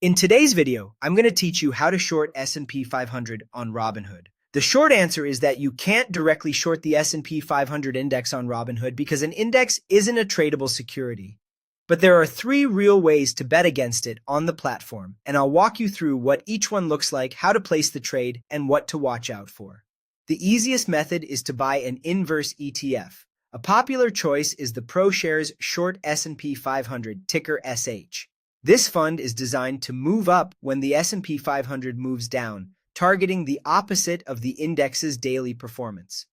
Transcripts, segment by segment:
In today's video, I'm going to teach you how to short S&P 500 on Robinhood. The short answer is that you can't directly short the S&P 500 index on Robinhood because an index isn't a tradable security. But there are three real ways to bet against it on the platform, and I'll walk you through what each one looks like, how to place the trade, and what to watch out for. The easiest method is to buy an inverse ETF. A popular choice is the ProShares Short S&P 500, ticker SH. This fund is designed to move up when the S&P 500 moves down, targeting the opposite of the index's daily performance.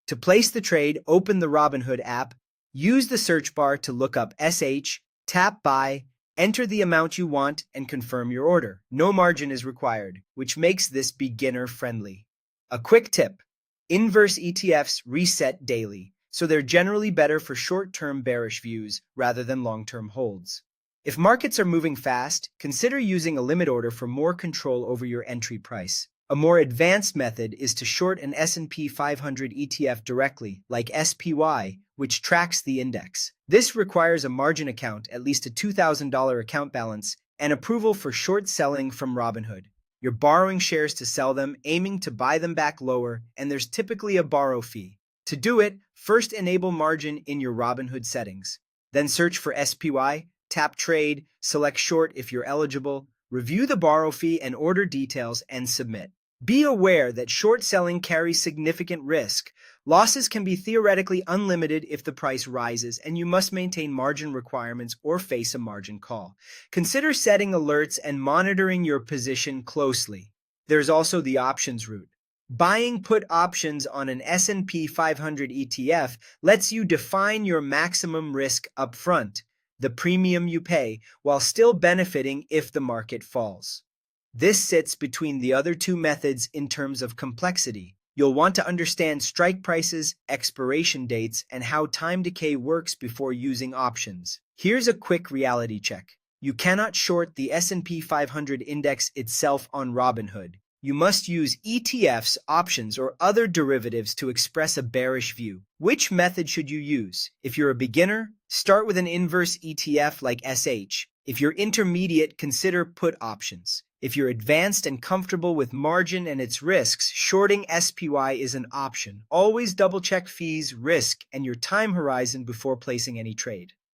To place the trade, open the Robinhood app, use the search bar to look up SH, tap Buy, enter the amount you want, and confirm your order. No margin is required, which makes this beginner-friendly. A quick tip: inverse ETFs reset daily, so they're generally better for short-term bearish views rather than long-term holds. If markets are moving fast, consider using a limit order for more control over your entry price. A more advanced method is to short an S&P 500 ETF directly, like SPY, which tracks the index. This requires a margin account, at least a $2,000 account balance, and approval for short selling from Robinhood. You're borrowing shares to sell them, aiming to buy them back lower, and there's typically a borrow fee. To do it, first enable margin in your Robinhood settings. Then search for SPY, tap Trade, select Short if you're eligible, review the borrow fee and order details, and submit. Be aware that short selling carries significant risk. Losses can be theoretically unlimited if the price rises, and you must maintain margin requirements or face a margin call. Consider setting alerts and monitoring your position closely. There's also the options route. Buying put options on an S&P 500 ETF lets you define your maximum risk upfront, the premium you pay, while still benefiting if the market falls. This sits between the other two methods in terms of complexity. You'll want to understand strike prices, expiration dates, and how time decay works before using options. Here's a quick reality check. You cannot short the S&P 500 index itself on Robinhood. You must use ETFs, options, or other derivatives to express a bearish view. Which method should you use? If you're a beginner, start with an inverse ETF like SH. If you're intermediate, consider put options. If you're advanced and comfortable with margin and its risks, shorting SPY is an option. Always double-check fees, risk, and your time horizon before placing any trade.